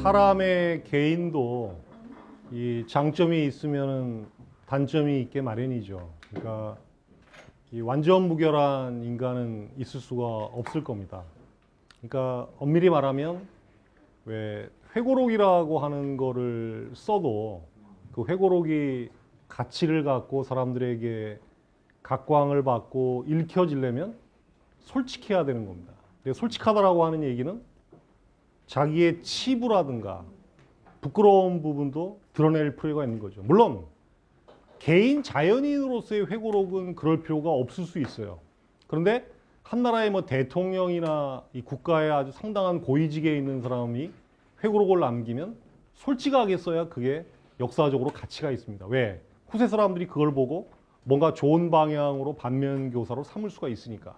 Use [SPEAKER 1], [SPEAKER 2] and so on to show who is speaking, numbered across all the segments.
[SPEAKER 1] 사람의 개인도 이 장점이 있으면 단점이 있게 마련이죠. 그러니까 이 완전 무결한 인간은 있을 수가 없을 겁니다. 그러니까 엄밀히 말하면 왜 회고록이라고 하는 거를 써도 그 회고록이 가치를 갖고 사람들에게 각광을 받고 읽혀지려면 솔직해야 되는 겁니다. 솔직하다라고 하는 얘기는 자기의 치부라든가 부끄러운 부분도 드러낼 필요가 있는 거죠. 물론 개인 자연인으로서의 회고록은 그럴 필요가 없을 수 있어요. 그런데 한 나라의 뭐 대통령이나 이 국가의 아주 상당한 고위직에 있는 사람이 회고록을 남기면 솔직하게 써야 그게 역사적으로 가치가 있습니다. 왜? 후세 사람들이 그걸 보고 뭔가 좋은 방향으로 반면교사로 삼을 수가 있으니까.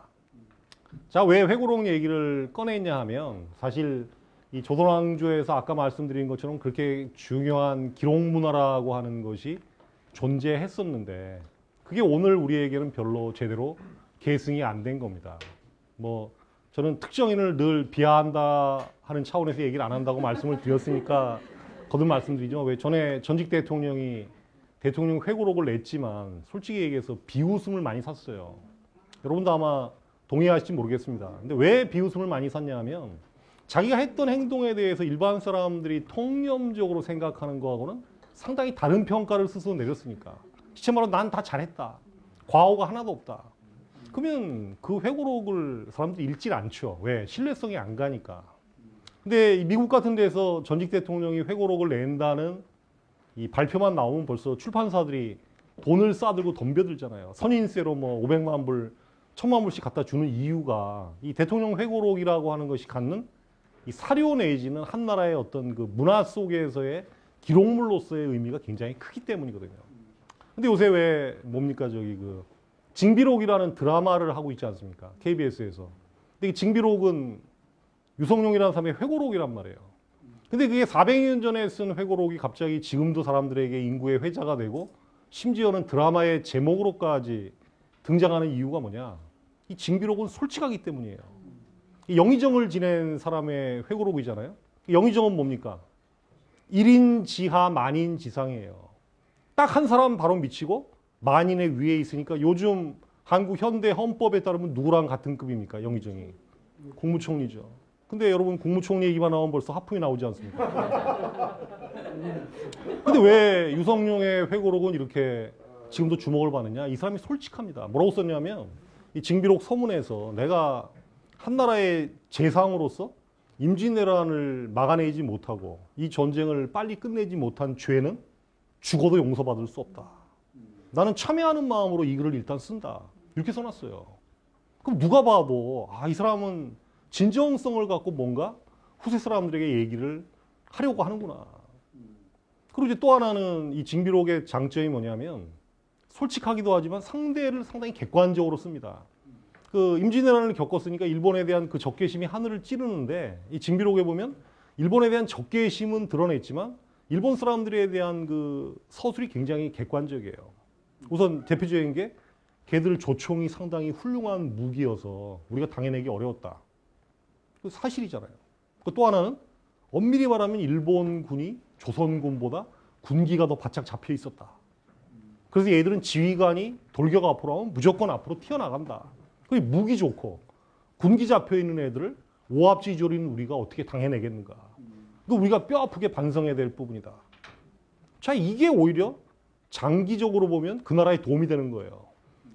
[SPEAKER 1] 자, 왜 회고록 얘기를 꺼냈냐 하면 사실 이 조선왕조에서 아까 말씀드린 것처럼 그렇게 중요한 기록 문화라고 하는 것이 존재했었는데 그게 오늘 우리에게는 별로 제대로 계승이 안 된 겁니다. 뭐 저는 특정인을 늘 비하한다 하는 차원에서 얘기를 안 한다고 말씀을 드렸으니까 거듭 말씀드리죠. 왜 전에 전직 대통령이 대통령 회고록을 냈지만 솔직히 얘기해서 비웃음을 많이 샀어요. 여러분도 아마 동의하실지 모르겠습니다. 근데 왜 비웃음을 많이 샀냐 하면 자기가 했던 행동에 대해서 일반 사람들이 통념적으로 생각하는 거하고는 상당히 다른 평가를 스스로 내렸으니까. 실제 말로 난 다 잘했다. 과오가 하나도 없다. 그러면 그 회고록을 사람들이 읽질 않죠. 왜? 신뢰성이 안 가니까. 근데 미국 같은 데서 전직 대통령이 회고록을 낸다는 이 발표만 나오면 벌써 출판사들이 돈을 싸들고 덤벼들잖아요. 선인세로 뭐 500만 불, 1000만 불씩 갖다 주는 이유가 이 대통령 회고록이라고 하는 것이 갖는 이 사료 내지는 한 나라의 어떤 그 문화 속에서의 기록물로서의 의미가 굉장히 크기 때문이거든요. 근데 요새 왜 뭡니까 저기 그 징비록이라는 드라마를 하고 있지 않습니까? KBS에서. 근데 이 징비록은 유성룡이라는 사람의 회고록이란 말이에요. 근데 그게 400년 전에 쓴 회고록이 갑자기 지금도 사람들에게 인구의 회자가 되고 심지어는 드라마의 제목으로까지 등장하는 이유가 뭐냐? 이 징비록은 솔직하기 때문이에요. 이 영의정을 지낸 사람의 회고록이잖아요. 영의정은 뭡니까? 1인 지하 만인 지상이에요. 딱 한 사람 바로 미치고 만인의 위에 있으니까 요즘 한국 현대 헌법에 따르면 누구랑 같은 급입니까? 영의정이. 국무총리죠. 근데 여러분 국무총리 얘기만 나오면 벌써 하품이 나오지 않습니까? 근데 왜 유성룡의 회고록은 이렇게 지금도 주목을 받느냐? 이 사람이 솔직합니다. 뭐라고 썼냐면 이 징비록 서문에서 내가 한 나라의 재상으로서 임진왜란을 막아내지 못하고 이 전쟁을 빨리 끝내지 못한 죄는 죽어도 용서받을 수 없다. 나는 참여하는 마음으로 이 글을 일단 쓴다. 이렇게 써놨어요. 그럼 누가 봐도 이 사람은 진정성을 갖고 뭔가 후세 사람들에게 얘기를 하려고 하는구나. 그리고 이제 또 하나는 이 징비록의 장점이 뭐냐면 솔직하기도 하지만 상대를 상당히 객관적으로 씁니다. 그 임진왜란을 겪었으니까 일본에 대한 그 적개심이 하늘을 찌르는데 이 징비록에 보면 일본에 대한 적개심은 드러냈지만 일본 사람들에 대한 그 서술이 굉장히 객관적이에요. 우선 대표적인 게 걔들 조총이 상당히 훌륭한 무기여서 우리가 당해내기 어려웠다. 그 사실이잖아요. 또 하나는 엄밀히 말하면 일본군이 조선군보다 군기가 더 바짝 잡혀 있었다. 그래서 얘들은 지휘관이 돌격 앞으로 하면 무조건 앞으로 튀어나간다. 그 무기 좋고 군기 잡혀 있는 애들을 오합지졸인 우리가 어떻게 당해내겠는가. 그 우리가 뼈 아프게 반성해야 될 부분이다. 자, 이게 오히려 장기적으로 보면 그 나라에 도움이 되는 거예요.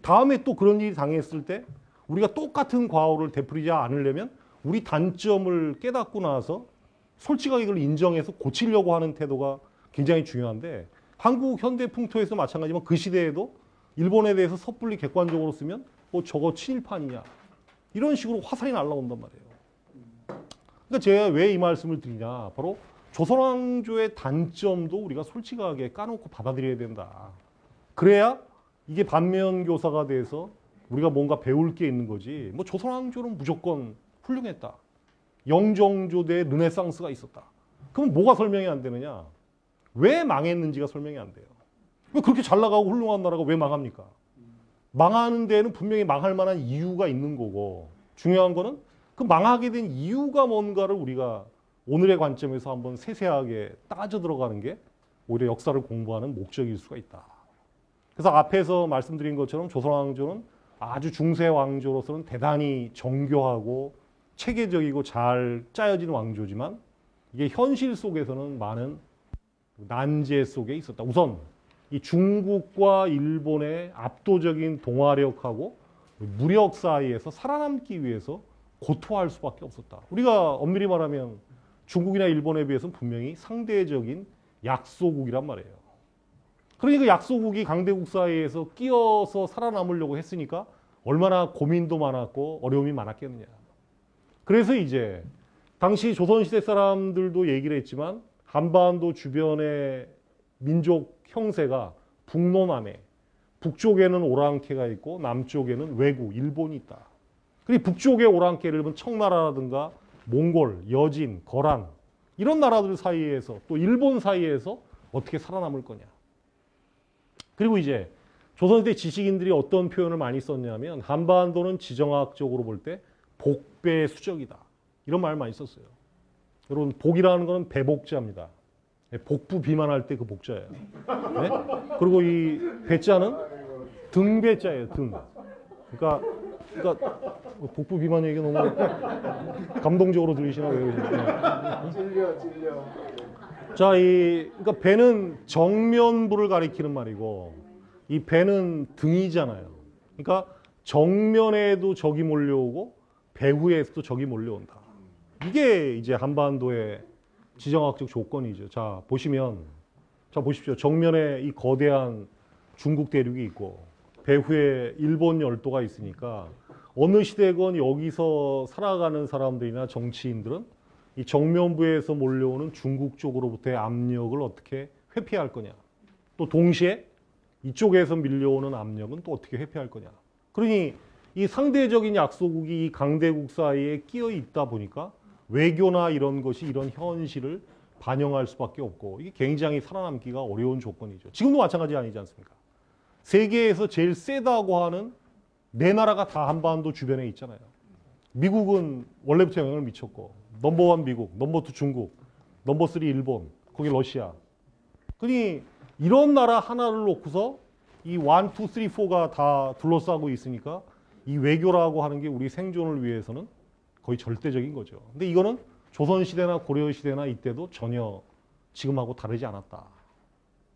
[SPEAKER 1] 다음에 또 그런 일이 당했을 때 우리가 똑같은 과오를 되풀이지 않으려면 우리 단점을 깨닫고 나서 솔직하게 이걸 인정해서 고치려고 하는 태도가 굉장히 중요한데 한국 현대 풍토에서 마찬가지지만 그 시대에도 일본에 대해서 섣불리 객관적으로 쓰면 저거 친일파니냐 이런 식으로 화살이 날라온단 말이에요. 그러니까 제가 왜 이 말씀을 드리냐, 바로 조선왕조의 단점도 우리가 솔직하게 까놓고 받아들여야 된다. 그래야 이게 반면교사가 돼서 우리가 뭔가 배울 게 있는 거지. 뭐 조선왕조는 무조건 훌륭했다. 영정조 대 르네상스가 있었다. 그럼 뭐가 설명이 안 되느냐? 왜 망했는지가 설명이 안 돼요. 왜 그렇게 잘 나가고 훌륭한 나라가 왜 망합니까? 망하는 데에는 분명히 망할 만한 이유가 있는 거고 중요한 거는 그 망하게 된 이유가 뭔가를 우리가 오늘의 관점에서 한번 세세하게 따져 들어가는 게 오히려 역사를 공부하는 목적일 수가 있다. 그래서 앞에서 말씀드린 것처럼 조선왕조는 아주 중세 왕조로서는 대단히 정교하고 체계적이고 잘 짜여진 왕조지만 이게 현실 속에서는 많은 난제 속에 있었다. 우선 이 중국과 일본의 압도적인 동화력하고 무력 사이에서 살아남기 위해서 고토할 수밖에 없었다. 우리가 엄밀히 말하면 중국이나 일본에 비해서는 분명히 상대적인 약소국이란 말이에요. 그러니까 약소국이 강대국 사이에서 끼어서 살아남으려고 했으니까 얼마나 고민도 많았고 어려움이 많았겠느냐. 그래서 이제 당시 조선시대 사람들도 얘기를 했지만 한반도 주변의 민족 형세가 북노남해, 북쪽에는 오랑캐가 있고 남쪽에는 왜구, 일본이 있다. 그리고 북쪽의 오랑캐를 보면 청나라라든가 몽골, 여진, 거란 이런 나라들 사이에서 또 일본 사이에서 어떻게 살아남을 거냐. 그리고 이제 조선시대 지식인들이 어떤 표현을 많이 썼냐면 한반도는 지정학적으로 볼 때 복배수적이다. 이런 말을 많이 썼어요. 여러분 복이라는 것은 배복자입니다. 복부 비만할 때 그 복자예요. 네? 그리고 이 배자는 등배자예요. 등. 그러니까 복부 비만 얘기 너무 감동적으로 들리시나 왜 그러시나요?
[SPEAKER 2] 찔려.
[SPEAKER 1] 자, 그러니까 배는 정면부를 가리키는 말이고 이 배는 등이잖아요. 그러니까 정면에도 적이 몰려오고 배후에서도 적이 몰려온다. 이게 이제 한반도의 지정학적 조건이죠. 자, 보십시오. 정면에 이 거대한 중국 대륙이 있고 배후에 일본 열도가 있으니까 어느 시대건 여기서 살아가는 사람들이나 정치인들은 이 정면부에서 몰려오는 중국 쪽으로부터의 압력을 어떻게 회피할 거냐. 또 동시에 이쪽에서 밀려오는 압력은 또 어떻게 회피할 거냐. 그러니 이 상대적인 약소국이 이 강대국 사이에 끼어 있다 보니까 외교나 이런 것이 이런 현실을 반영할 수밖에 없고 이게 굉장히 살아남기가 어려운 조건이죠. 지금도 마찬가지 아니지 않습니까? 세계에서 제일 세다고 하는 네 나라가 다 한반도 주변에 있잖아요. 미국은 원래부터 영향을 미쳤고 넘버1 미국, 넘버2 중국, 넘버3 일본, 거기 러시아. 그러니 이런 나라 하나를 놓고서 이 1, 2, 3, 4가 다 둘러싸고 있으니까 이 외교라고 하는 게 우리 생존을 위해서는 거의 절대적인 거죠. 근데 이거는 조선시대나 고려시대나 이때도 전혀 지금하고 다르지 않았다.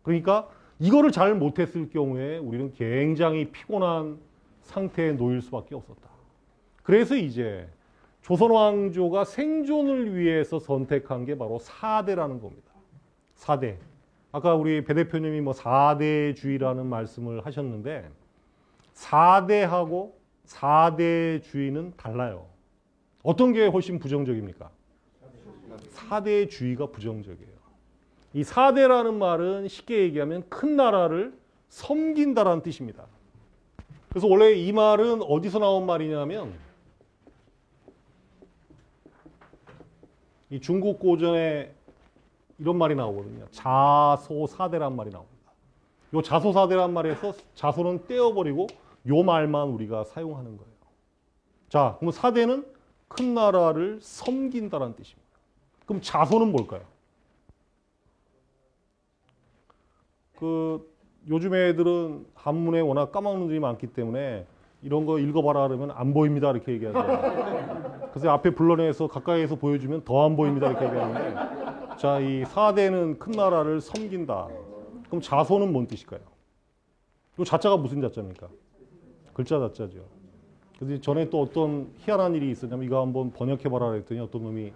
[SPEAKER 1] 그러니까 이거를 잘 못했을 경우에 우리는 굉장히 피곤한 상태에 놓일 수밖에 없었다. 그래서 이제 조선왕조가 생존을 위해서 선택한 게 바로 4대라는 겁니다. 4대. 아까 우리 배 대표님이 뭐 4대주의라는 말씀을 하셨는데 4대하고 4대주의는 달라요. 어떤 게 훨씬 부정적입니까? 4대주의가 부정적이에요. 이 4대라는 말은 쉽게 얘기하면 큰 나라를 섬긴다라는 뜻입니다. 그래서 원래 이 말은 어디서 나온 말이냐면 이 중국 고전에 이런 말이 나오거든요. 자소사대란 말이 나옵니다. 이 자소사대란 말에서 자소는 떼어버리고 이 말만 우리가 사용하는 거예요. 자, 그럼 사대는 큰 나라를 섬긴다라는 뜻입니다. 그럼 자소는 뭘까요? 요즘 애들은 한문에 워낙 까먹는 놈들이 많기 때문에 이런 거 읽어봐라 그러면 안 보입니다 이렇게 얘기하죠. 그래서 앞에 불러내서 가까이에서 보여주면 더 안 보입니다 이렇게 얘기하는데 자, 이 4대는 큰 나라를 섬긴다. 그럼 자소는 뭔 뜻일까요? 이 자자가 무슨 자자입니까? 글자 자자죠. 그래서 전에 또 어떤 희한한 일이 있었냐면 이거 한번 번역해봐라 그랬더니 어떤 놈이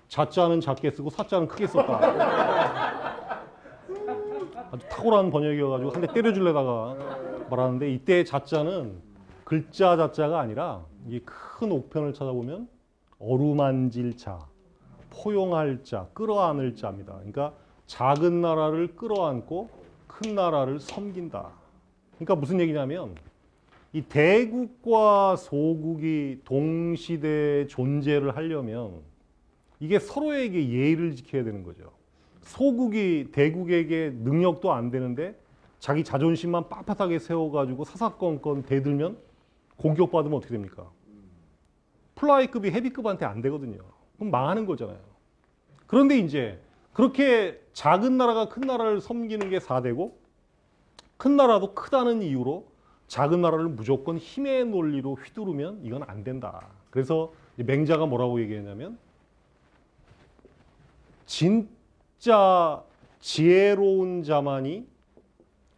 [SPEAKER 1] 자자는 작게 쓰고 사자는 크게 썼다. 아주 탁월한 번역이어가지고 한 대 때려주려다가 말하는데 이때 자자는 글자 자자가 아니라 이게 큰 옥편을 찾아보면 어루만질 자, 포용할 자, 끌어안을 자입니다. 그러니까 작은 나라를 끌어안고 큰 나라를 섬긴다. 그러니까 무슨 얘기냐면 이 대국과 소국이 동시대에 존재를 하려면 이게 서로에게 예의를 지켜야 되는 거죠. 소국이 대국에게 능력도 안 되는데 자기 자존심만 빳빳하게 세워가지고 사사건건 대들면 공격받으면 어떻게 됩니까? 플라이급이 헤비급한테 안 되거든요. 그럼 망하는 거잖아요. 그런데 이제 그렇게 작은 나라가 큰 나라를 섬기는 게 4대고 큰 나라도 크다는 이유로 작은 나라를 무조건 힘의 논리로 휘두르면 이건 안 된다. 그래서 맹자가 뭐라고 얘기했냐면 진짜 지혜로운 자만이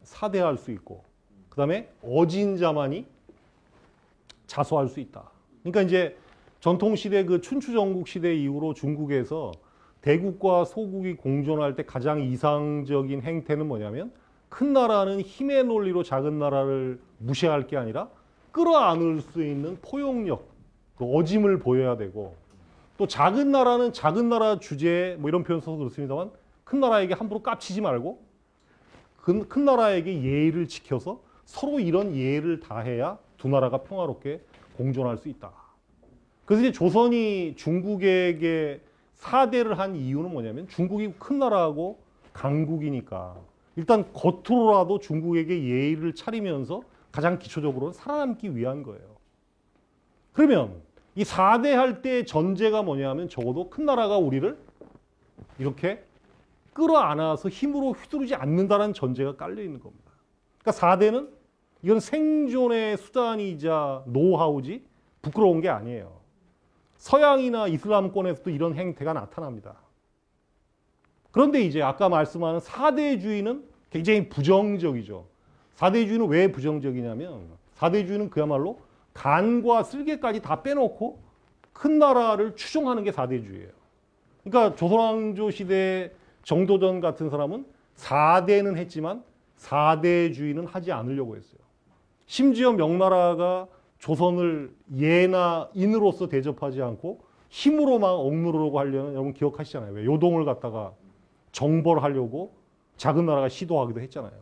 [SPEAKER 1] 사대할 수 있고 그 다음에 어진 자만이 자소할 수 있다. 그러니까 이제 전통시대 그 춘추전국 시대 이후로 중국에서 대국과 소국이 공존할 때 가장 이상적인 행태는 뭐냐면 큰 나라는 힘의 논리로 작은 나라를 무시할 게 아니라 끌어안을 수 있는 포용력, 그 어짐을 보여야 되고 또 작은 나라는 작은 나라 주제에 뭐 이런 표현 써서 그렇습니다만 큰 나라에게 함부로 깝치지 말고 큰 나라에게 예의를 지켜서 서로 이런 예의를 다해야 두 나라가 평화롭게 공존할 수 있다. 그래서 이제 조선이 중국에게 사대를 한 이유는 뭐냐면 중국이 큰 나라하고 강국이니까 일단 겉으로라도 중국에게 예의를 차리면서 가장 기초적으로는 살아남기 위한 거예요. 그러면 이 4대 할 때 전제가 뭐냐면 적어도 큰 나라가 우리를 이렇게 끌어안아서 힘으로 휘두르지 않는다는 전제가 깔려 있는 겁니다. 그러니까 4대는 이건 생존의 수단이자 노하우지 부끄러운 게 아니에요. 서양이나 이슬람권에서도 이런 행태가 나타납니다. 그런데 이제 아까 말씀하는 4대주의는 굉장히 부정적이죠. 4대주의는 왜 부정적이냐면 4대주의는 그야말로 간과 쓸개까지 다 빼놓고 큰 나라를 추종하는 게 4대주의예요. 그러니까 조선왕조 시대 정도전 같은 사람은 4대는 했지만 4대주의는 하지 않으려고 했어요. 심지어 명나라가 조선을 예나 인으로서 대접하지 않고 힘으로만 억누르려고 하려는 여러분 기억하시잖아요. 왜 요동을 갖다가 정벌하려고 작은 나라가 시도하기도 했잖아요.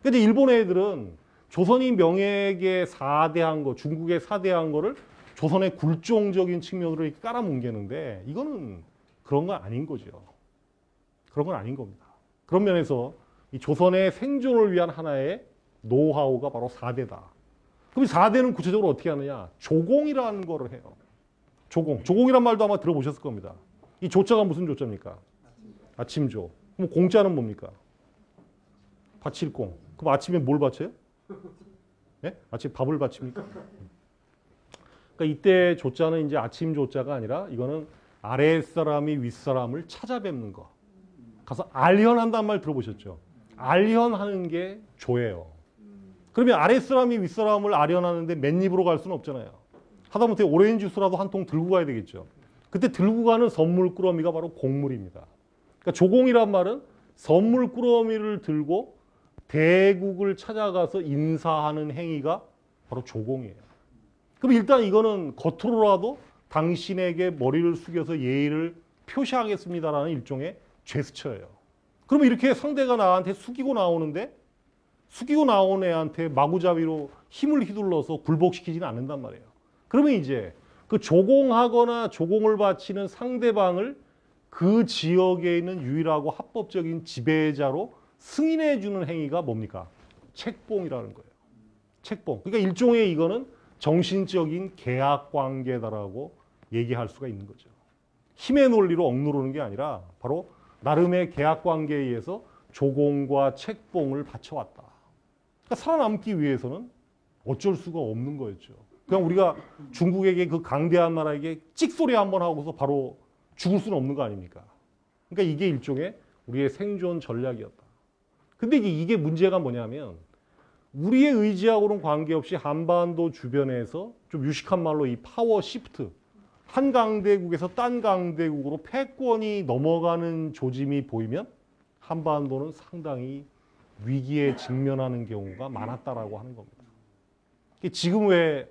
[SPEAKER 1] 근데 일본 애들은 조선이 명예에게 4대한 거, 중국에 4대한 거를 조선의 굴종적인 측면으로 이렇게 깔아뭉개는데 이거는 그런 건 아닌 거죠. 그런 건 아닌 겁니다. 그런 면에서 이 조선의 생존을 위한 하나의 노하우가 바로 4대다. 그럼 4대는 구체적으로 어떻게 하느냐? 조공이라는 거를 해요. 조공. 조공이란 말도 아마 들어보셨을 겁니다. 이 조자가 무슨 조자입니까? 아침조. 그럼 공자는 뭡니까? 바칠공. 그럼 아침에 뭘 바쳐요? 네? 아침에 밥을 바칩니까? 그러니까 이때 조자는 이제 아침 조자가 아니라 이거는 아랫사람이 윗사람을 찾아뵙는 거. 가서 알현한다는 말 들어보셨죠? 알현하는 게 조예요. 그러면 아랫사람이 윗사람을 알현하는데 맨입으로 갈 수는 없잖아요. 하다못해 오렌지 주스라도 한 통 들고 가야 되겠죠. 그때 들고 가는 선물 꾸러미가 바로 공물입니다. 그러니까 조공이란 말은 선물 꾸러미를 들고 대국을 찾아가서 인사하는 행위가 바로 조공이에요. 그럼 일단 이거는 겉으로라도 당신에게 머리를 숙여서 예의를 표시하겠습니다라는 일종의 제스처예요. 그러면 이렇게 상대가 나한테 숙이고 나오는데 숙이고 나온 애한테 마구잡이로 힘을 휘둘러서 굴복시키지는 않는단 말이에요. 그러면 이제 그 조공하거나 조공을 바치는 상대방을 그 지역에 있는 유일하고 합법적인 지배자로 승인해 주는 행위가 뭡니까? 책봉이라는 거예요. 책봉. 그러니까 일종의 이거는 정신적인 계약 관계다라고 얘기할 수가 있는 거죠. 힘의 논리로 억누르는 게 아니라 바로 나름의 계약 관계에 의해서 조공과 책봉을 바쳐왔다. 그러니까 살아남기 위해서는 어쩔 수가 없는 거였죠. 그냥 우리가 중국에게 그 강대한 나라에게 찍소리 한번 하고서 바로 죽을 수는 없는 거 아닙니까? 그러니까 이게 일종의 우리의 생존 전략이었다. 근데 이게 문제가 뭐냐면 우리의 의지하고는 관계없이 한반도 주변에서 좀 유식한 말로 이 파워 시프트, 한 강대국에서 딴 강대국으로 패권이 넘어가는 조짐이 보이면 한반도는 상당히 위기에 직면하는 경우가 많았다라고 하는 겁니다. 지금 왜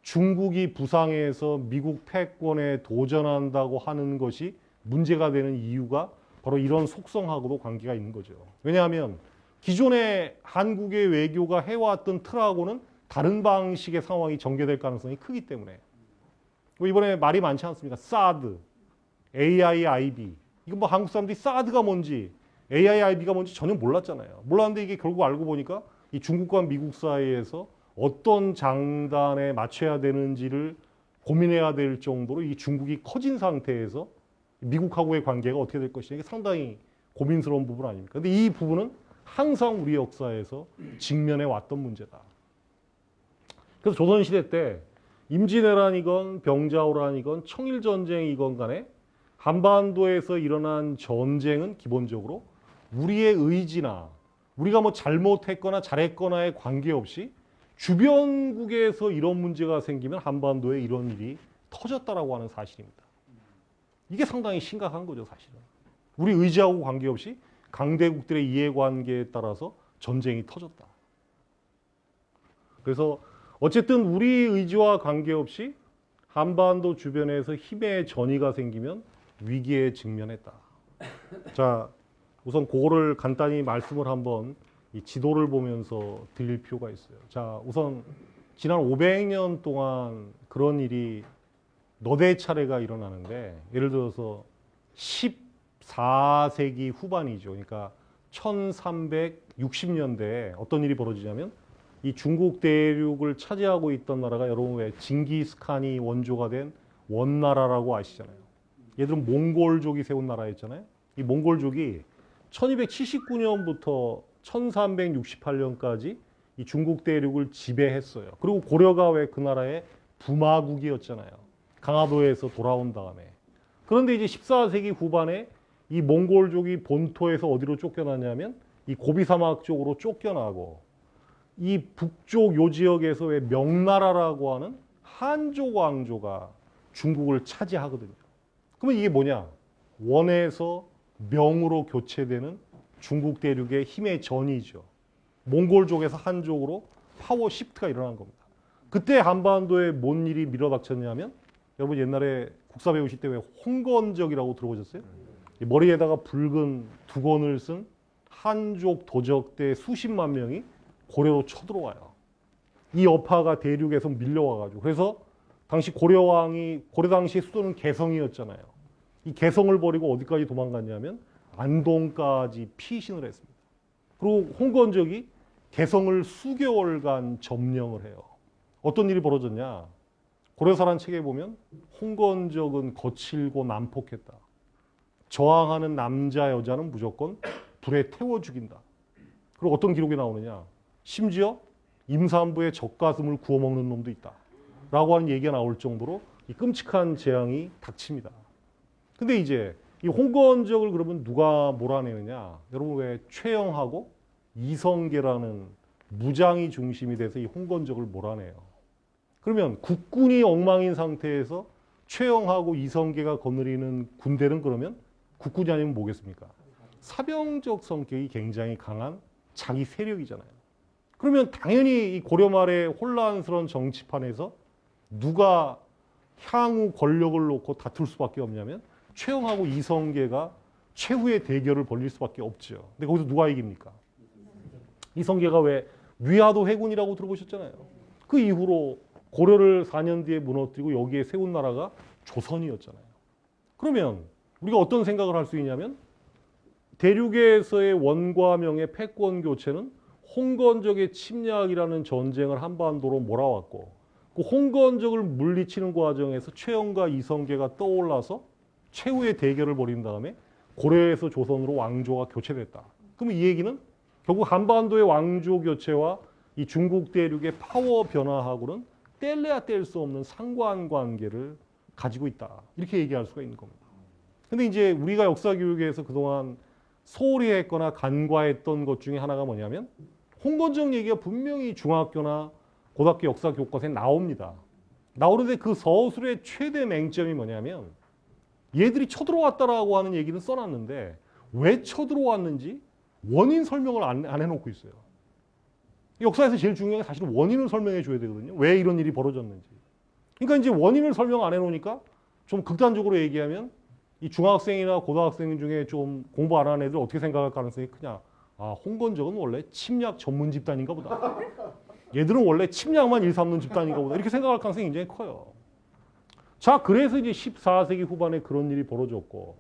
[SPEAKER 1] 중국이 부상해서 미국 패권에 도전한다고 하는 것이 문제가 되는 이유가 바로 이런 속성하고도 관계가 있는 거죠. 왜냐하면 기존의 한국의 외교가 해왔던 틀하고는 다른 방식의 상황이 전개될 가능성이 크기 때문에 이번에 말이 많지 않습니까? 사드, AIIB. 이거 뭐 한국 사람들이 사드가 뭔지 AIIB가 뭔지 전혀 몰랐잖아요. 몰랐는데 이게 결국 알고 보니까 이 중국과 미국 사이에서 어떤 장단에 맞춰야 되는지를 고민해야 될 정도로 이 중국이 커진 상태에서 미국하고의 관계가 어떻게 될 것이냐 이게 상당히 고민스러운 부분 아닙니까? 근데 이 부분은 항상 우리 역사에서 직면해 왔던 문제다. 그래서 조선시대 때 임진왜란이건 병자호란이건 청일전쟁이건 간에 한반도에서 일어난 전쟁은 기본적으로 우리의 의지나 우리가 뭐 잘못했거나 잘했거나에 관계없이 주변국에서 이런 문제가 생기면 한반도에 이런 일이 터졌다라고 하는 사실입니다. 이게 상당히 심각한 거죠, 사실은. 우리 의지하고 관계없이 강대국들의 이해관계에 따라서 전쟁이 터졌다. 그래서 어쨌든 우리 의지와 관계없이 한반도 주변에서 힘의 전이가 생기면 위기에 직면했다. 자, 우선 그거를 간단히 말씀을 한번 이 지도를 보면서 드릴 필요가 있어요. 자, 우선 지난 500년 동안 그런 일이 너대 차례가 일어나는데 예를 들어서 14세기 후반이죠. 그러니까 1360년대에 어떤 일이 벌어지냐면 이 중국 대륙을 차지하고 있던 나라가 여러분 왜 징기스칸이 원조가 된 원나라라고 아시잖아요. 얘들은 몽골족이 세운 나라였잖아요. 이 몽골족이 1279년부터 1368년까지 이 중국 대륙을 지배했어요. 그리고 고려가 왜 그 나라의 부마국이었잖아요. 강화도에서 돌아온 다음에. 그런데 이제 14세기 후반에 이 몽골족이 본토에서 어디로 쫓겨났냐면 이 고비사막 쪽으로 쫓겨나고 이 북쪽 요 지역에서 왜 명나라라고 하는 한족 왕조가 중국을 차지하거든요. 그러면 이게 뭐냐? 원에서 명으로 교체되는 중국 대륙의 힘의 전이죠. 몽골족에서 한족으로 파워 시프트가 일어난 겁니다. 그때 한반도에 뭔 일이 밀어닥쳤냐면 여러분 옛날에 국사 배우실 때 왜 홍건적이라고 들어보셨어요? 머리에다가 붉은 두건을 쓴 한족 도적대 수십만 명이 고려로 쳐들어와요. 이 여파가 대륙에서 밀려와가지고 그래서 당시 고려왕이 고려 당시 수도는 개성이었잖아요. 이 개성을 버리고 어디까지 도망갔냐면 안동까지 피신을 했습니다. 그리고 홍건적이 개성을 수개월간 점령을 해요. 어떤 일이 벌어졌냐? 고려사란 책에 보면 홍건적은 거칠고 난폭했다. 저항하는 남자 여자는 무조건 불에 태워 죽인다. 그리고 어떤 기록이 나오느냐? 심지어 임산부의 젖가슴을 구워 먹는 놈도 있다. 라고 하는 얘기가 나올 정도로 이 끔찍한 재앙이 닥칩니다. 근데 이제 이 홍건적을 그러면 누가 몰아내느냐? 여러분 왜 최영하고 이성계라는 무장이 중심이 돼서 이 홍건적을 몰아내요. 그러면 국군이 엉망인 상태에서 최영하고 이성계가 거느리는 군대는 그러면 국군이 아니면 뭐겠습니까? 사병적 성격이 굉장히 강한 자기 세력이잖아요. 그러면 당연히 이 고려 말의 혼란스러운 정치판에서 누가 향후 권력을 놓고 다툴 수밖에 없냐면 최영하고 이성계가 최후의 대결을 벌일 수밖에 없죠. 근데 거기서 누가 이깁니까? 이성계가 왜 위화도 해군이라고 들어보셨잖아요. 그 이후로 고려를 4년 뒤에 무너뜨리고 여기에 세운 나라가 조선이었잖아요. 그러면 우리가 어떤 생각을 할 수 있냐면 대륙에서의 원과 명의 패권 교체는 홍건적의 침략이라는 전쟁을 한반도로 몰아왔고 그 홍건적을 물리치는 과정에서 최영과 이성계가 떠올라서 최후의 대결을 벌인 다음에 고려에서 조선으로 왕조가 교체됐다. 그럼 이 얘기는 결국 한반도의 왕조 교체와 이 중국 대륙의 파워 변화하고는 뗄래야 뗄 수 없는 상관관계를 가지고 있다. 이렇게 얘기할 수가 있는 겁니다. 근데 이제 우리가 역사 교육에서 그동안 소홀히 했거나 간과했던 것 중에 하나가 뭐냐면 홍건적 얘기가 분명히 중학교나 고등학교 역사 교과서에 나옵니다. 나오는데 그 서술의 최대 맹점이 뭐냐면 얘들이 쳐들어왔다라고 하는 얘기는 써놨는데 왜 쳐들어왔는지 원인 설명을 안 해놓고 있어요. 역사에서 제일 중요한 게 사실은 원인을 설명해 줘야 되거든요. 왜 이런 일이 벌어졌는지. 그러니까 이제 원인을 설명 안 해놓으니까 좀 극단적으로 얘기하면 이 중학생이나 고등학생 중에 좀 공부 안 하는 애들 어떻게 생각할 가능성이 크냐. 아, 홍건적은 원래 침략 전문 집단인가 보다. 얘들은 원래 침략만 일삼는 집단인가 보다. 이렇게 생각할 가능성이 굉장히 커요. 자, 그래서 이제 14세기 후반에 그런 일이 벌어졌고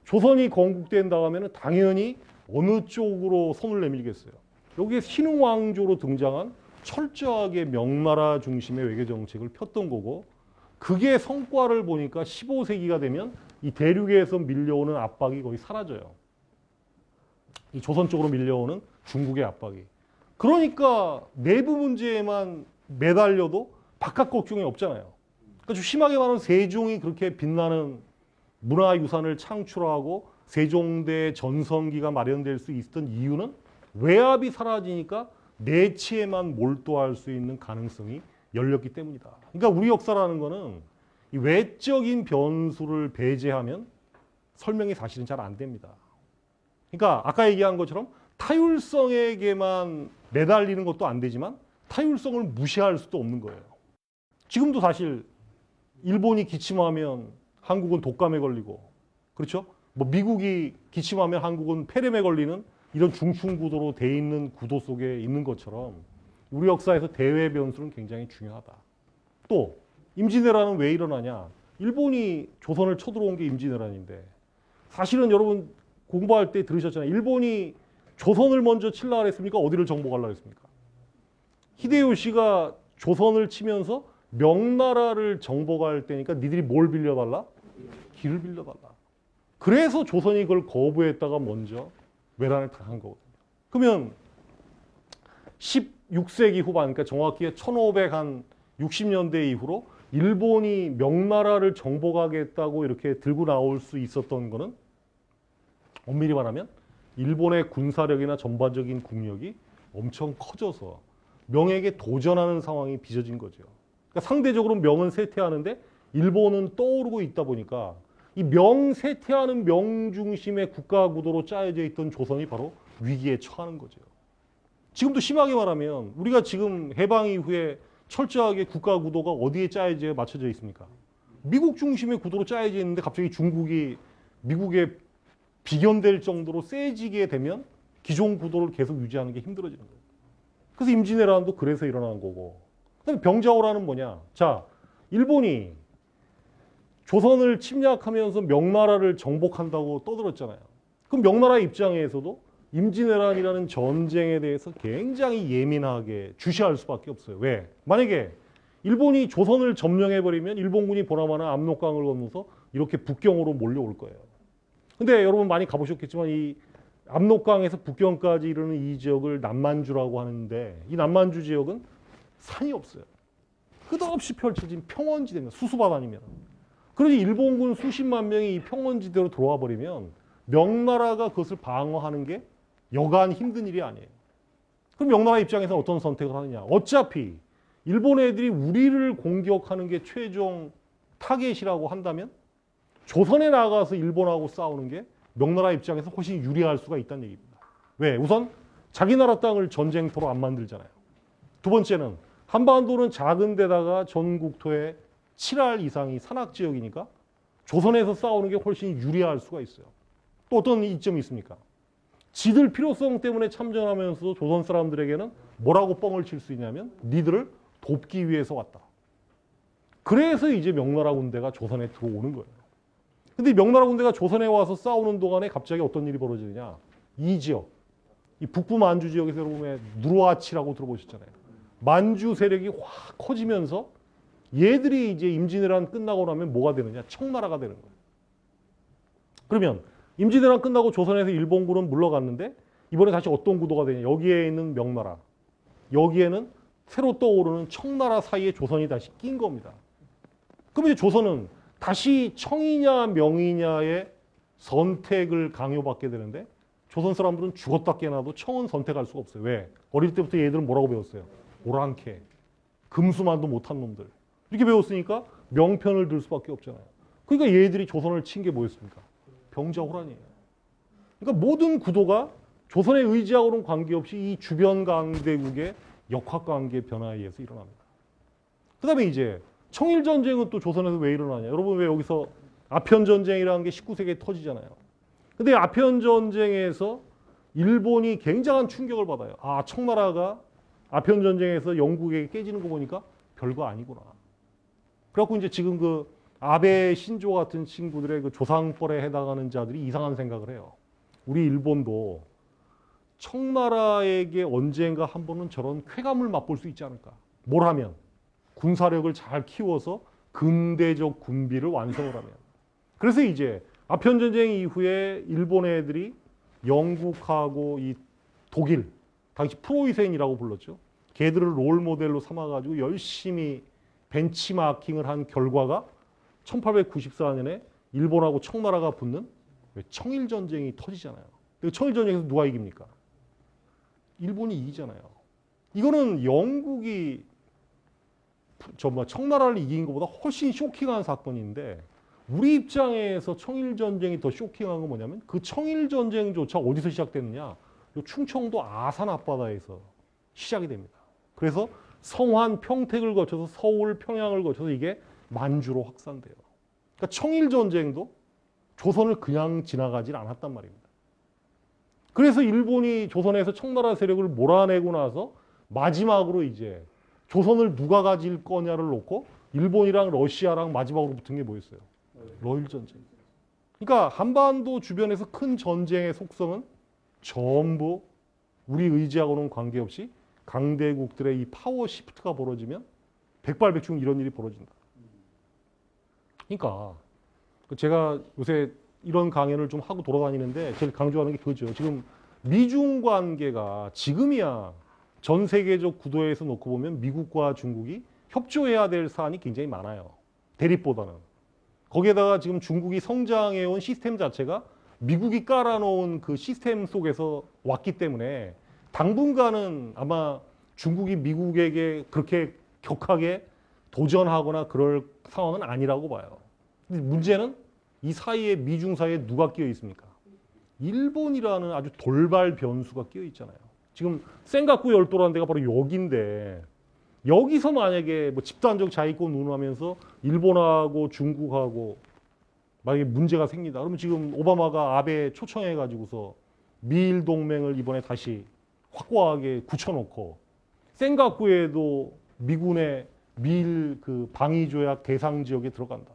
[SPEAKER 1] 조선이 건국된 다음에는 당연히 어느 쪽으로 손을 내밀겠어요. 여기에 신흥왕조로 등장한 철저하게 명나라 중심의 외교 정책을 폈던 거고 그게 성과를 보니까 15세기가 되면 이 대륙에서 밀려오는 압박이 거의 사라져요. 이 조선 쪽으로 밀려오는 중국의 압박이. 그러니까 내부 문제에만 매달려도 바깥 걱정이 없잖아요. 그러니까 좀 심하게 말하면 세종이 그렇게 빛나는 문화유산을 창출하고 세종대 전성기가 마련될 수 있었던 이유는 외압이 사라지니까 내치에만 몰두할 수 있는 가능성이 열렸기 때문이다. 그러니까 우리 역사라는 거는 이 외적인 변수를 배제하면 설명이 사실은 잘 안 됩니다. 그러니까 아까 얘기한 것처럼 타율성에게만 매달리는 것도 안 되지만 타율성을 무시할 수도 없는 거예요. 지금도 사실 일본이 기침하면 한국은 독감에 걸리고, 그렇죠? 뭐 미국이 기침하면 한국은 폐렴에 걸리는 이런 중충구도로 돼 있는 구도 속에 있는 것처럼 우리 역사에서 대외 변수는 굉장히 중요하다. 또 임진왜란은 왜 일어나냐? 일본이 조선을 쳐들어온 게 임진왜란인데 사실은 여러분 공부할 때 들으셨잖아요. 일본이 조선을 먼저 칠라 그랬습니까? 어디를 정복하려고 했습니까? 히데요시가 조선을 치면서 명나라를 정복할 때니까 니들이 뭘 빌려달라? 길을 빌려달라. 그래서 조선이 그걸 거부했다가 먼저 외란을 당한 거거든요. 그러면 16세기 후반, 그러니까 정확히 1560년대 이후로 일본이 명나라를 정복하겠다고 이렇게 들고 나올 수 있었던 거는 엄밀히 말하면 일본의 군사력이나 전반적인 국력이 엄청 커져서 명에게 도전하는 상황이 빚어진 거죠. 그러니까 상대적으로 명은 쇠퇴하는데 일본은 떠오르고 있다 보니까 이 명 쇠퇴하는 명 중심의 국가 구도로 짜여져 있던 조선이 바로 위기에 처하는 거죠. 지금도 심하게 말하면 우리가 지금 해방 이후에 철저하게 국가 구도가 어디에 짜여져 맞춰져 있습니까? 미국 중심의 구도로 짜여져 있는데 갑자기 중국이 미국에 비견될 정도로 세지게 되면 기존 구도를 계속 유지하는 게 힘들어지는 거예요. 그래서 임진왜란도 그래서 일어나는 거고. 그다음에 병자호란은 뭐냐? 자, 일본이 조선을 침략하면서 명나라를 정복한다고 떠들었잖아요. 그럼 명나라 입장에서도 임진왜란이라는 전쟁에 대해서 굉장히 예민하게 주시할 수밖에 없어요. 왜? 만약에 일본이 조선을 점령해버리면 일본군이 보나마나 압록강을 건너서 이렇게 북경으로 몰려올 거예요. 근데 여러분 많이 가보셨겠지만 이 압록강에서 북경까지 이르는 이 지역을 남만주라고 하는데 이 남만주 지역은 산이 없어요. 끝없이 펼쳐진 평원지대입니다. 수수바다니면. 그러니 일본군 수십만 명이 이 평원지대로 들어와 버리면 명나라가 그것을 방어하는 게 여간 힘든 일이 아니에요. 그럼 명나라 입장에서 어떤 선택을 하느냐. 어차피 일본 애들이 우리를 공격하는 게 최종 타겟이라고 한다면 조선에 나가서 일본하고 싸우는 게 명나라 입장에서 훨씬 유리할 수가 있다는 얘기입니다. 왜? 우선 자기 나라 땅을 전쟁터로 안 만들잖아요. 두 번째는 한반도는 작은 데다가 전 국토의 7할 이상이 산악지역이니까 조선에서 싸우는 게 훨씬 유리할 수가 있어요. 또 어떤 이점이 있습니까? 지들 필요성 때문에 참전하면서도 조선 사람들에게는 뭐라고 뻥을 칠 수 있냐면 니들을 돕기 위해서 왔다. 그래서 이제 명나라 군대가 조선에 들어오는 거예요. 근데 명나라 군대가 조선에 와서 싸우는 동안에 갑자기 어떤 일이 벌어지느냐. 이 지역, 이 북부 만주 지역에서 여러분 누르하치라고 들어보셨잖아요. 만주 세력이 확 커지면서 얘들이 이제 임진왜란 끝나고 나면 뭐가 되느냐. 청나라가 되는 거예요. 그러면 임진왜란 끝나고 조선에서 일본군은 물러갔는데 이번에 다시 어떤 구도가 되냐. 여기에 있는 명나라, 여기에는 새로 떠오르는 청나라 사이에 조선이 다시 낀 겁니다. 그럼 이제 조선은 다시 청이냐 명이냐의 선택을 강요받게 되는데 조선 사람들은 죽었다 깨나도 청은 선택할 수가 없어요. 왜? 어릴 때부터 얘들은 뭐라고 배웠어요? 오랑캐, 금수만도 못한 놈들. 이렇게 배웠으니까 명편을 들 수밖에 없잖아요. 그러니까 얘들이 조선을 친 게 뭐였습니까? 병자호란이에요. 그러니까 모든 구도가 조선에 의지하고는 관계없이 이 주변 강대국의 역학관계 변화에 의해서 일어납니다. 그 다음에 이제 청일전쟁은 또 조선에서 왜 일어나냐. 여러분 왜 여기서 아편전쟁이라는 게 19세기에 터지잖아요. 근데 아편전쟁에서 일본이 굉장한 충격을 받아요. 아, 청나라가 아편전쟁에서 영국에게 깨지는 거 보니까 별거 아니구나. 그래갖고 이제 지금 그 아베 신조 같은 친구들의 그 조상벌에 해당하는 자들이 이상한 생각을 해요. 우리 일본도 청나라에게 언젠가 한 번은 저런 쾌감을 맛볼 수 있지 않을까. 뭘 하면? 군사력을 잘 키워서 근대적 군비를 완성을 하면. 그래서 이제 아편 전쟁 이후에 일본 애들이 영국하고 이 독일, 당시 프로이센이라고 불렀죠. 걔들을 롤 모델로 삼아가지고 열심히 벤치마킹을 한 결과가 1894년에 일본하고 청나라가 붙는 청일 전쟁이 터지잖아요. 청일 전쟁에서 누가 이깁니까? 일본이 이기잖아요. 이거는 영국이 청나라를 이긴 것보다 훨씬 쇼킹한 사건인데 우리 입장에서 청일 전쟁이 더 쇼킹한 건 뭐냐면 그 청일 전쟁조차 어디서 시작됐느냐? 충청도 아산 앞바다에서 시작이 됩니다. 그래서 성환, 평택을 거쳐서 서울, 평양을 거쳐서 이게 만주로 확산돼요. 그러니까 청일 전쟁도 조선을 그냥 지나가질 않았단 말입니다. 그래서 일본이 조선에서 청나라 세력을 몰아내고 나서 마지막으로 이제 조선을 누가 가질 거냐를 놓고 일본이랑 러시아랑 마지막으로 붙은 게 뭐였어요? 러일 전쟁. 그러니까 한반도 주변에서 큰 전쟁의 속성은 전부 우리 의지하고는 관계없이 강대국들의 이 파워 시프트가 벌어지면 백발백중 이런 일이 벌어진다. 그러니까 제가 요새 이런 강연을 좀 하고 돌아다니는데 제일 강조하는 게 그거죠. 지금 미중 관계가 지금이야 전 세계적 구도에서 놓고 보면 미국과 중국이 협조해야 될 사안이 굉장히 많아요. 대립보다는. 거기에다가 지금 중국이 성장해온 시스템 자체가 미국이 깔아놓은 그 시스템 속에서 왔기 때문에 당분간은 아마 중국이 미국에게 그렇게 격하게 도전하거나 그럴 상황은 아니라고 봐요. 근데 문제는 이 사이에 미중 사이에 누가 끼어 있습니까? 일본이라는 아주 돌발 변수가 끼어 있잖아요. 지금 센가쿠 열도라는 데가 바로 여기인데 여기서 만약에 뭐 집단적 자위권 운운하면서 일본하고 중국하고 만약에 문제가 생긴다. 그러면 지금 오바마가 아베 초청해가지고서 미일 동맹을 이번에 다시 확고하게 굳혀놓고 센가쿠에도 미군의 미일 그 방위조약 대상 지역에 들어간다.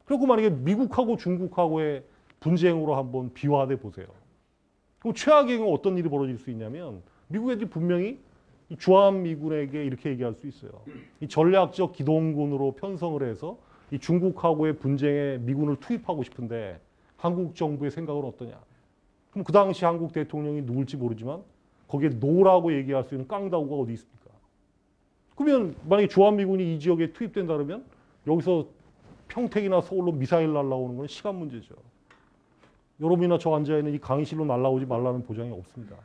[SPEAKER 1] 그리고 만약에 미국하고 중국하고의 분쟁으로 한번 비화돼 보세요. 그럼 최악의 경우 어떤 일이 벌어질 수 있냐면 미국 애들이 분명히 이 주한미군에게 이렇게 얘기할 수 있어요. 이 전략적 기동군으로 편성을 해서 이 중국하고의 분쟁에 미군을 투입하고 싶은데 한국 정부의 생각은 어떠냐. 그럼 그 당시 한국 대통령이 누굴지 모르지만 거기에 노라고 얘기할 수 있는 깡다구가 어디 있습니까? 그러면 만약에 주한미군이 이 지역에 투입된다 그러면 여기서 평택이나 서울로 미사일 날라오는 건 시간 문제죠. 여러분이나 저 앉아있는 이 강의실로 날라오지 말라는 보장이 없습니다.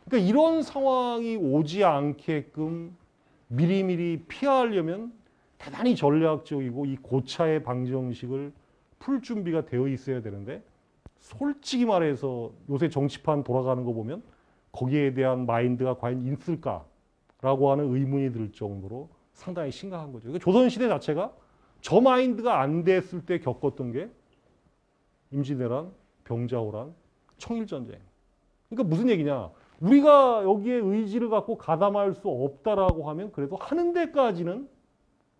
[SPEAKER 1] 그러니까 이런 상황이 오지 않게끔 미리미리 피하려면 대단히 전략적이고 이 고차의 방정식을 풀 준비가 되어 있어야 되는데 솔직히 말해서 요새 정치판 돌아가는 거 보면 거기에 대한 마인드가 과연 있을까라고 하는 의문이 들 정도로 상당히 심각한 거죠. 그러니까 조선시대 자체가 저 마인드가 안 됐을 때 겪었던 게 임진왜란, 병자호란, 청일전쟁. 그러니까 무슨 얘기냐. 우리가 여기에 의지를 갖고 가담할 수 없다라고 하면 그래도 하는 데까지는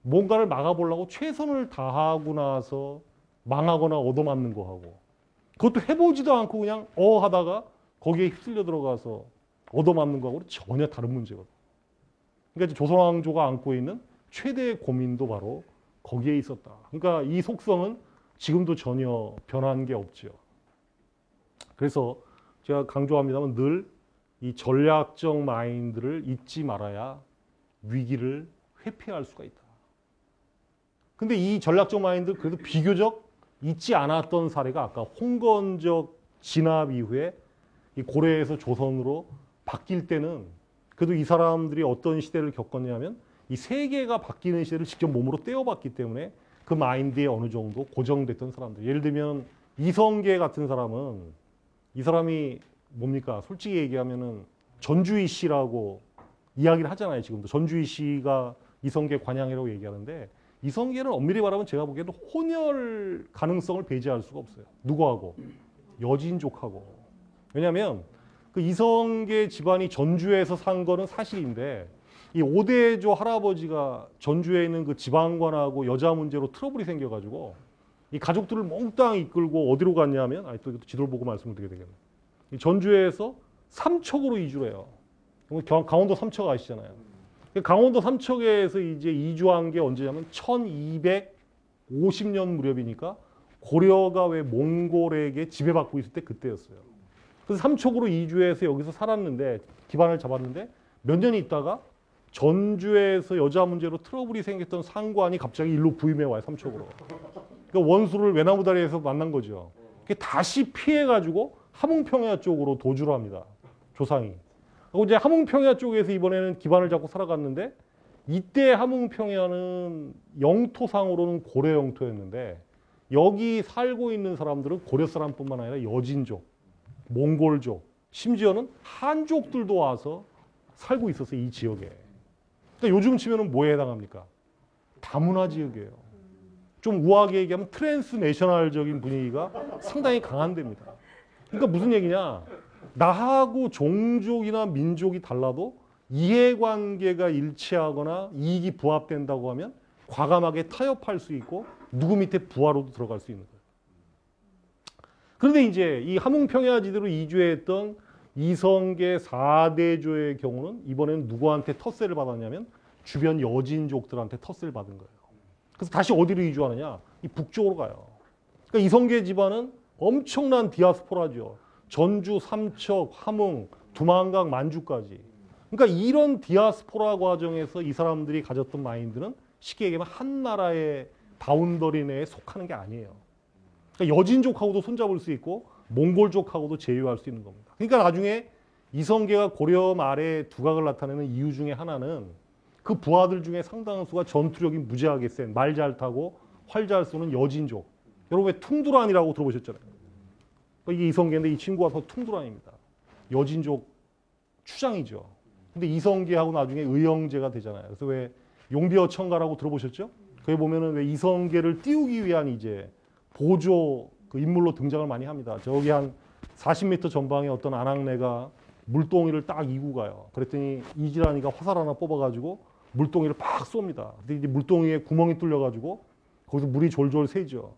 [SPEAKER 1] 뭔가를 막아보려고 최선을 다하고 나서 망하거나 얻어맞는 거 하고 그것도 해보지도 않고 그냥 하다가 거기에 휩쓸려 들어가서 얻어맞는 거하고 전혀 다른 문제거든. 그러니까 조선왕조가 안고 있는 최대의 고민도 바로 거기에 있었다. 그러니까 이 속성은 지금도 전혀 변한 게 없죠. 그래서 제가 강조합니다만 늘 이 전략적 마인드를 잊지 말아야 위기를 회피할 수가 있다. 근데 이 전략적 마인드 그래도 비교적 잊지 않았던 사례가 아까 홍건적 진압 이후에 이 고려에서 조선으로 바뀔 때는 그래도 이 사람들이 어떤 시대를 겪었냐면 이 세계가 바뀌는 시대를 직접 몸으로 떼어봤기 때문에 그 마인드에 어느 정도 고정됐던 사람들. 예를 들면 이성계 같은 사람은 이 사람이 뭡니까? 솔직히 얘기하면은 전주희 씨라고 이야기를 하잖아요. 지금도 전주희 씨가 이성계 관양이라고 얘기하는데 이성계는 엄밀히 말하면 제가 보기에는 혼혈 가능성을 배제할 수가 없어요. 누구하고? 여진족하고. 왜냐하면 그 이성계 집안이 전주에서 산 거는 사실인데 이 오대조 할아버지가 전주에 있는 그 지방관하고 여자 문제로 트러블이 생겨가지고 이 가족들을 몽땅 이끌고 어디로 갔냐면 또 지도를 보고 말씀을 드리게 되겠네. 전주에서 삼척으로 이주를 해요. 강원도 삼척 아시잖아요. 강원도 삼척에서 이제 이주한 게 언제냐면 1250년 무렵이니까 고려가 왜 몽골에게 지배받고 있을 때 그때였어요. 그래서 삼척으로 이주해서 여기서 살았는데 기반을 잡았는데 몇 년이 있다가 전주에서 여자 문제로 트러블이 생겼던 상관이 갑자기 일로 부임해 와요, 삼척으로. 그러니까 원수를 외나무 다리에서 만난 거죠. 다시 피해가지고 함흥평야 쪽으로 도주를 합니다, 조상이. 그리고 이제 함흥평야 쪽에서 이번에는 기반을 잡고 살아갔는데 이때 함흥평야는 영토상으로는 고려 영토였는데 여기 살고 있는 사람들은 고려 사람뿐만 아니라 여진족, 몽골족, 심지어는 한족들도 와서 살고 있었어요, 이 지역에. 그러니까 요즘 치면은 뭐에 해당합니까? 다문화 지역이에요. 좀 우아하게 얘기하면 트랜스내셔널적인 분위기가 상당히 강한 데입니다. 그러니까 무슨 얘기냐? 나하고 종족이나 민족이 달라도 이해관계가 일치하거나 이익이 부합된다고 하면 과감하게 타협할 수 있고 누구 밑에 부하로도 들어갈 수 있는 거예요. 그런데 이제 이 함흥평야지대로 이주했던 이성계 4대조의 경우는 이번에는 누구한테 텃세를 받았냐면 주변 여진족들한테 텃세를 받은 거예요. 그래서 다시 어디로 이주하느냐? 이 북쪽으로 가요. 그러니까 이성계 집안은 엄청난 디아스포라죠. 전주, 삼척, 함흥, 두만강, 만주까지. 그러니까 이런 디아스포라 과정에서 이 사람들이 가졌던 마인드는 쉽게 얘기하면 한 나라의 바운더리 내에 속하는 게 아니에요. 그러니까 여진족하고도 손잡을 수 있고 몽골족하고도 제휴할 수 있는 겁니다. 그러니까 나중에 이성계가 고려 말에 두각을 나타내는 이유 중에 하나는 그 부하들 중에 상당수가 전투력이 무지하게 센, 말 잘 타고 활 잘 쏘는 여진족. 여러분 왜 퉁두란이라고 들어보셨잖아요. 이게 이성계인데 이 친구가 더 퉁두란입니다. 여진족 추장이죠. 근데 이성계하고 나중에 의형제가 되잖아요. 그래서 왜 용비어천가라고 들어보셨죠? 거기 보면은 왜 이성계를 띄우기 위한 이제 보조 그 인물로 등장을 많이 합니다. 저기 한 40m 전방에 어떤 아낙네가 물동이를 딱 이고 가요. 그랬더니 이지란이가 화살 하나 뽑아가지고 물동이를 팍 쏩니다. 근데 이제 물동이에 구멍이 뚫려가지고 거기서 물이 졸졸 새죠.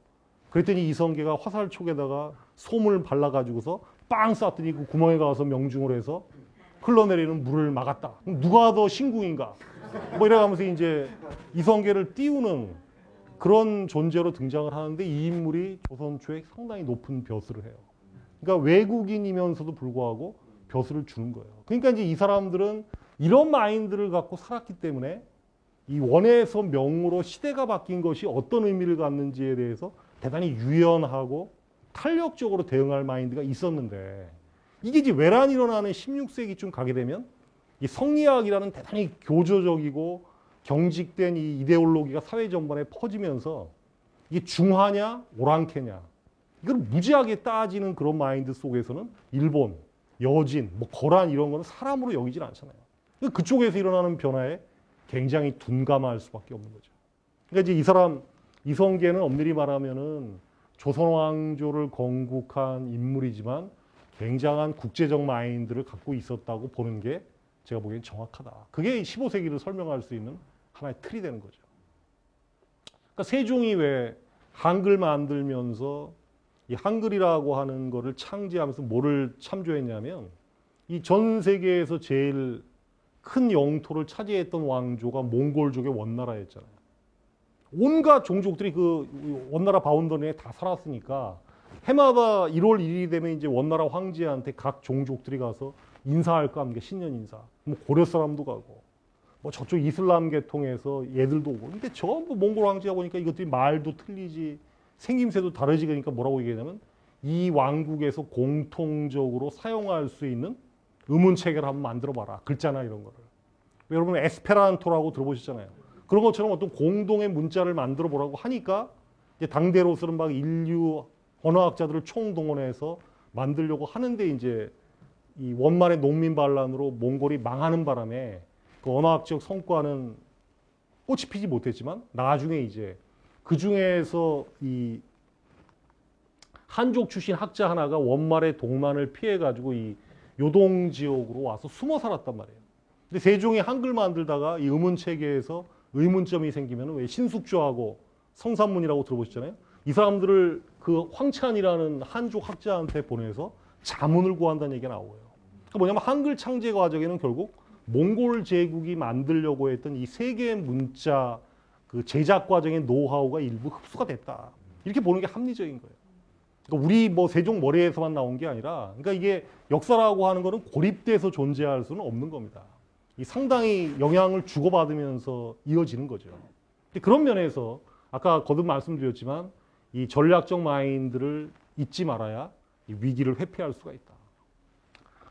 [SPEAKER 1] 그랬더니 이성계가 화살촉에다가 솜을 발라가지고서 빵 쐈더니 그 구멍에 가서 명중을 해서 흘러내리는 물을 막았다. 누가 더 신궁인가? 뭐 이래가면서 이제 이성계를 띄우는 그런 존재로 등장을 하는데 이 인물이 조선 초에 상당히 높은 벼슬을 해요. 그러니까 외국인이면서도 불구하고 벼슬을 주는 거예요. 그러니까 이제 이 사람들은 이런 마인드를 갖고 살았기 때문에 이 원에서 명으로 시대가 바뀐 것이 어떤 의미를 갖는지에 대해서 대단히 유연하고 탄력적으로 대응할 마인드가 있었는데 이게 이제 외란이 일어나는 16세기쯤 가게 되면 이 성리학이라는 대단히 교조적이고 경직된 이 이데올로기가 사회 전반에 퍼지면서 이게 중화냐 오랑캐냐 이걸 무지하게 따지는 그런 마인드 속에서는 일본, 여진, 뭐 거란 이런 거는 사람으로 여기질 않잖아요. 그쪽에서 일어나는 변화에 굉장히 둔감할 수밖에 없는 거죠. 그러니까 이제 이 사람 이성계는 엄밀히 말하면은 조선 왕조를 건국한 인물이지만 굉장한 국제적 마인드를 갖고 있었다고 보는 게 제가 보기엔 정확하다. 그게 15세기를 설명할 수 있는 하나의 틀이 되는 거죠. 그러니까 세종이 왜 한글 만들면서 이 한글이라고 하는 거를 창제하면서 뭐를 참조했냐면 이 전 세계에서 제일 큰 영토를 차지했던 왕조가 몽골족의 원나라였잖아요. 온갖 종족들이 그 원나라 바운더리 내에 다 살았으니까 해마다 1월 1일이 되면 이제 원나라 황제한테 각 종족들이 가서 인사할 거 아닙니까? 신년 인사. 뭐 고려 사람도 가고, 뭐 저쪽 이슬람 계통에서 얘들도 오고. 근데 전부 몽골 황제가 보니까 이것들이 말도 틀리지, 생김새도 다르지. 그러니까 뭐라고 얘기하냐면 이 왕국에서 공통적으로 사용할 수 있는 의문 체계를 한번 만들어봐라. 글자나 이런 거를. 여러분 에스페란토라고 들어보셨잖아요. 그런 것처럼 어떤 공동의 문자를 만들어 보라고 하니까 이제 당대로서는 막 인류 언어학자들을 총동원해서 만들려고 하는데 이제 이 원만의 농민 반란으로 몽골이 망하는 바람에 그 언어학적 성과는 꽃이 피지 못했지만 나중에 이제 그 중에서 이 한족 출신 학자 하나가 원말의 동만을 피해 가지고 이 요동 지역으로 와서 숨어 살았단 말이에요. 근데 세종이 한글 만들다가 이 의문 체계에서 의문점이 생기면 왜 신숙주하고 성산문이라고 들어보셨잖아요. 이 사람들을 그 황찬이라는 한족 학자한테 보내서 자문을 구한다는 얘기가 나오고요. 그러니까 뭐냐면 한글 창제 과정에는 결국 몽골 제국이 만들려고 했던 이 세계 문자 그 제작 과정의 노하우가 일부 흡수가 됐다. 이렇게 보는 게 합리적인 거예요. 그러니까 우리 뭐 세종 머리에서만 나온 게 아니라, 그러니까 이게 역사라고 하는 거는 고립돼서 존재할 수는 없는 겁니다. 이 상당히 영향을 주고받으면서 이어지는 거죠. 그런 면에서 아까 거듭 말씀드렸지만 이 전략적 마인드를 잊지 말아야 이 위기를 회피할 수가 있다.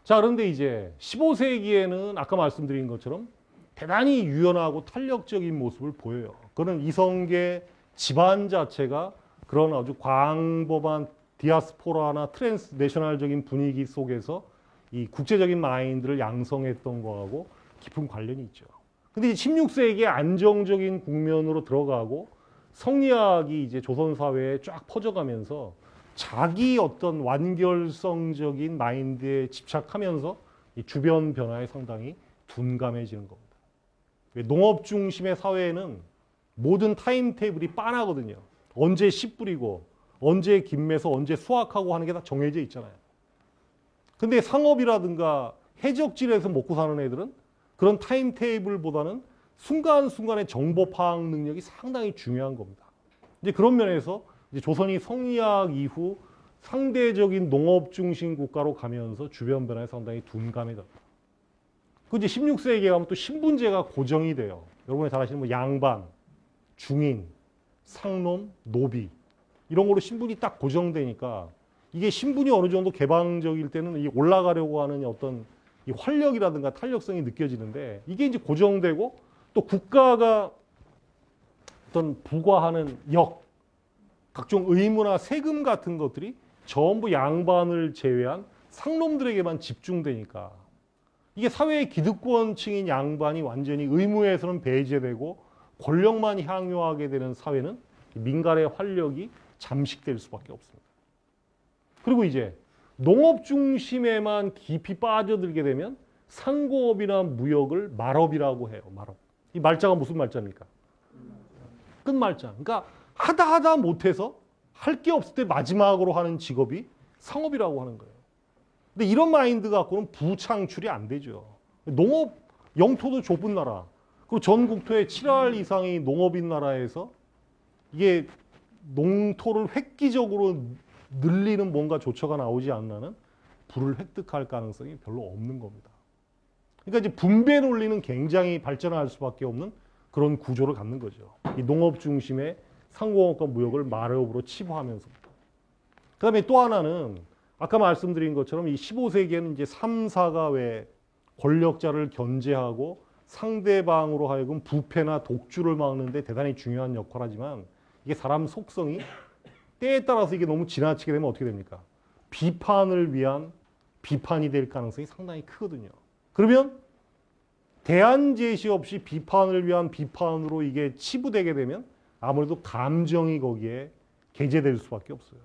[SPEAKER 1] 자, 그런데 이제 15세기에는 아까 말씀드린 것처럼 대단히 유연하고 탄력적인 모습을 보여요. 그런 이성계 집안 자체가 그런 아주 광범한 디아스포라나 트랜스내셔널적인 분위기 속에서 이 국제적인 마인드를 양성했던 거하고 깊은 관련이 있죠. 근데 16세기에 안정적인 국면으로 들어가고 성리학이 이제 조선 사회에 쫙 퍼져가면서 자기 어떤 완결성적인 마인드에 집착하면서 이 주변 변화에 상당히 둔감해지는 겁니다. 농업 중심의 사회에는 모든 타임테이블이 빤하거든요. 언제 씨 뿌리고 언제 김매서 언제 수확하고 하는 게 다 정해져 있잖아요. 근데 상업이라든가 해적질에서 먹고 사는 애들은 그런 타임테이블보다는 순간순간의 정보 파악 능력이 상당히 중요한 겁니다. 이제 그런 면에서 이제 조선이 성리학 이후 상대적인 농업 중심 국가로 가면서 주변 변화에 상당히 둔감해졌다. 그 이제 16세기에 가면 또 신분제가 고정이 돼요. 여러분이 잘 아시는 뭐 양반, 중인, 상놈, 노비 이런 걸로 신분이 딱 고정되니까 이게 신분이 어느 정도 개방적일 때는 이 올라가려고 하는 어떤 이 활력이라든가 탄력성이 느껴지는데 이게 이제 고정되고 또 국가가 어떤 부과하는 역, 각종 의무나 세금 같은 것들이 전부 양반을 제외한 상놈들에게만 집중되니까 이게 사회의 기득권층인 양반이 완전히 의무에서는 배제되고 권력만 향유하게 되는 사회는 민간의 활력이 잠식될 수밖에 없습니다. 그리고 이제 농업 중심에만 깊이 빠져들게 되면 상공업이나 무역을 말업이라고 해요. 말업. 이 말자가 무슨 말자입니까? 끝말자. 그러니까 하다 못해서 할 게 없을 때 마지막으로 하는 직업이 상업이라고 하는 거예요. 근데 이런 마인드 갖고는 부창출이 안 되죠. 농업 영토도 좁은 나라, 그리고 전 국토의 7할 이상이 농업인 나라에서 이게 농토를 획기적으로 늘리는 뭔가 조처가 나오지 않는 부를 획득할 가능성이 별로 없는 겁니다. 그러니까 이제 분배 논리는 굉장히 발전할 수밖에 없는 그런 구조를 갖는 거죠. 이 농업 중심의 상공업과 무역을 말업으로 치부하면서부터. 그다음에 또 하나는 아까 말씀드린 것처럼 이 15세기에는 이제 3사가 왜 권력자를 견제하고 상대방으로 하여금 부패나 독주를 막는 데 대단히 중요한 역할을 하지만 이게 사람 속성이 때에 따라서 이게 너무 지나치게 되면 어떻게 됩니까? 비판을 위한 비판이 될 가능성이 상당히 크거든요. 그러면 대안 제시 없이 비판을 위한 비판으로 이게 치부되게 되면 아무래도 감정이 거기에 개재될 수밖에 없어요.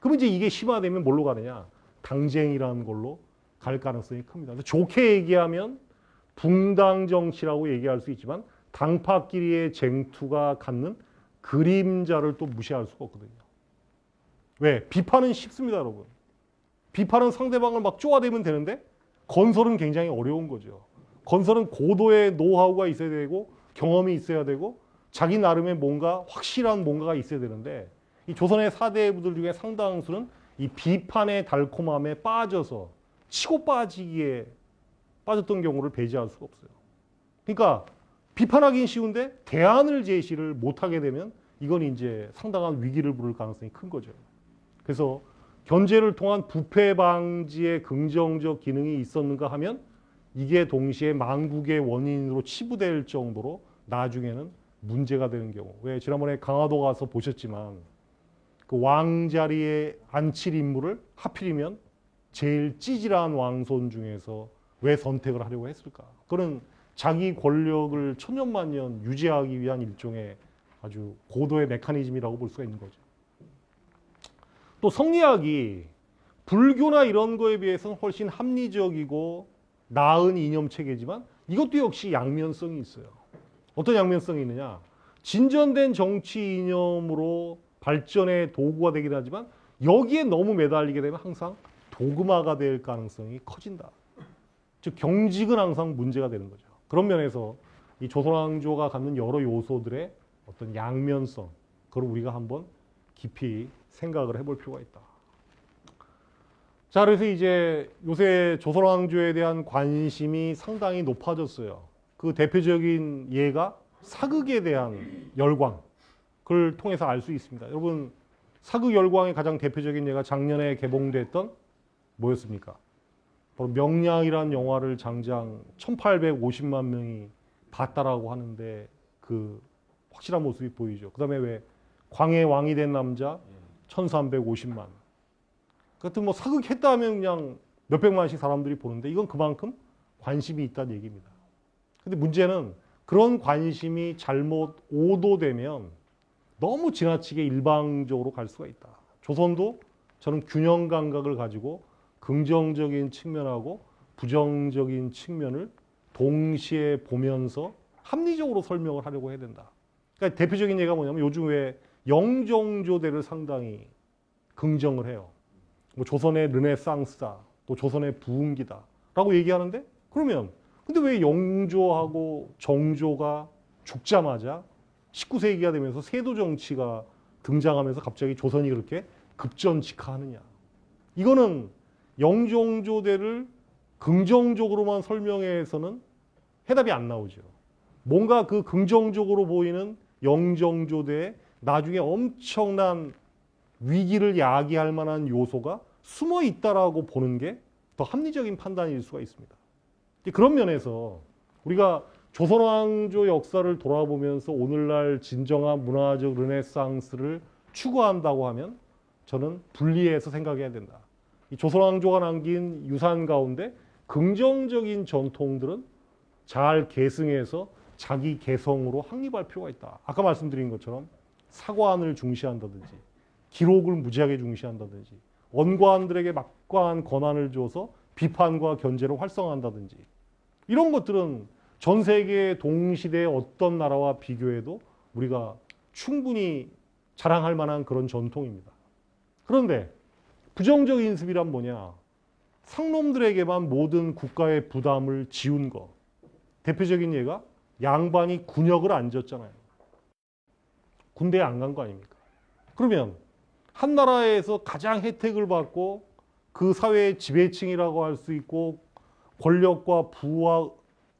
[SPEAKER 1] 그럼 이제 이게 심화되면 뭘로 가느냐? 당쟁이라는 걸로 갈 가능성이 큽니다. 그래서 좋게 얘기하면 붕당 정치라고 얘기할 수 있지만 당파끼리의 쟁투가 갖는 그림자를 또 무시할 수가 없거든요. 왜? 비판은 쉽습니다, 여러분. 비판은 상대방을 막 쪼아대면 되는데 건설은 굉장히 어려운 거죠. 건설은 고도의 노하우가 있어야 되고 경험이 있어야 되고 자기 나름의 뭔가 확실한 뭔가가 있어야 되는데 이 조선의 사대부들 중에 상당수는 이 비판의 달콤함에 빠져서 치고 빠지기에 빠졌던 경우를 배제할 수가 없어요. 그러니까 비판하기는 쉬운데 대안을 제시를 못하게 되면 이건 이제 상당한 위기를 부를 가능성이 큰 거죠. 그래서 견제를 통한 부패 방지의 긍정적 기능이 있었는가 하면 이게 동시에 망국의 원인으로 치부될 정도로 나중에는 문제가 되는 경우. 왜 지난번에 강화도 가서 보셨지만 그 왕 자리에 앉힐 인물을 하필이면 제일 찌질한 왕손 중에서 왜 선택을 하려고 했을까? 그는 자기 권력을 천년만년 유지하기 위한 일종의 아주 고도의 메커니즘이라고 볼 수가 있는 거죠. 또 성리학이 불교나 이런 거에 비해서는 훨씬 합리적이고 나은 이념 체계지만 이것도 역시 양면성이 있어요. 어떤 양면성이 있느냐? 진전된 정치 이념으로 발전의 도구가 되긴 하지만 여기에 너무 매달리게 되면 항상 도그마가 될 가능성이 커진다. 즉 경직은 항상 문제가 되는 거죠. 그런 면에서 이 조선왕조가 갖는 여러 요소들의 어떤 양면성, 그걸 우리가 한번 깊이 생각을 해볼 필요가 있다. 자, 그래서 이제 요새 조선왕조에 대한 관심이 상당히 높아졌어요. 그 대표적인 예가 사극에 대한 열광. 그걸 통해서 알 수 있습니다. 여러분, 사극 열광의 가장 대표적인 예가 작년에 개봉됐던 뭐였습니까? 바로 명량이라는 영화를 장장 1850만 명이 봤다라고 하는데 그 확실한 모습이 보이죠. 그 다음에 왜 광해 왕이 된 남자 1350만. 같은 뭐 사극했다 하면 그냥 몇백만씩 사람들이 보는데 이건 그만큼 관심이 있다는 얘기입니다. 근데 문제는 그런 관심이 잘못 오도되면 너무 지나치게 일방적으로 갈 수가 있다. 조선도 저는 균형 감각을 가지고 긍정적인 측면하고 부정적인 측면을 동시에 보면서 합리적으로 설명을 하려고 해야 된다. 그러니까 대표적인 예가 뭐냐면 요즘 왜 영종조대를 상당히 긍정을 해요. 뭐 조선의 르네상스다, 또 조선의 부흥기다라고 얘기하는데 그러면 근데 왜 영조하고 정조가 죽자마자 19세기가 되면서 세도 정치가 등장하면서 갑자기 조선이 그렇게 급전직하느냐? 이거는 영종조대를 긍정적으로만 설명해서는 해답이 안 나오죠. 뭔가 그 긍정적으로 보이는 영종조대에 나중에 엄청난 위기를 야기할 만한 요소가 숨어 있다라고 보는 게 더 합리적인 판단일 수가 있습니다. 그런 면에서 우리가 조선왕조 역사를 돌아보면서 오늘날 진정한 문화적 르네상스를 추구한다고 하면 저는 분리해서 생각해야 된다. 이 조선왕조가 남긴 유산 가운데 긍정적인 전통들은 잘 계승해서 자기 개성으로 확립할 필요가 있다. 아까 말씀드린 것처럼 사관을 중시한다든지 기록을 무지하게 중시한다든지 언관들에게 막강한 권한을 줘서 비판과 견제를 활성화한다든지 이런 것들은 전 세계 동시대의 어떤 나라와 비교해도 우리가 충분히 자랑할 만한 그런 전통입니다. 그런데 부정적 인습이란 뭐냐? 상놈들에게만 모든 국가의 부담을 지운 거. 대표적인 예가 양반이 군역을 안 졌잖아요. 군대에 안 간 거 아닙니까? 그러면 한 나라에서 가장 혜택을 받고 그 사회의 지배층이라고 할 수 있고 권력과 부와